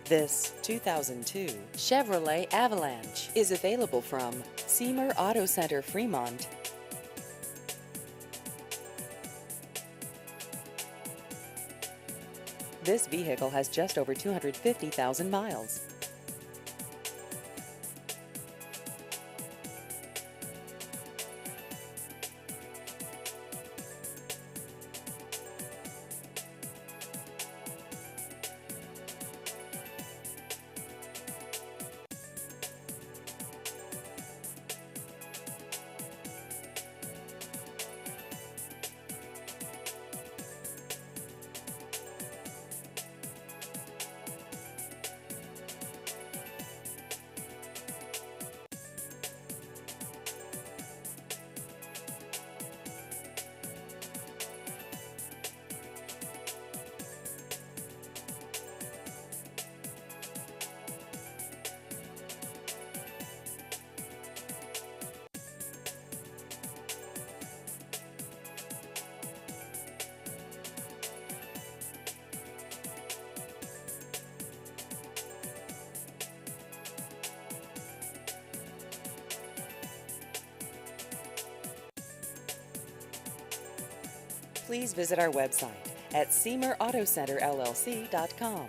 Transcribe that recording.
This 2002 Chevrolet Avalanche is available from Seymour Auto Center, Fremont. This vehicle has just over 250,000 miles. Please visit our website at SeymourAutoCenterLLC.com.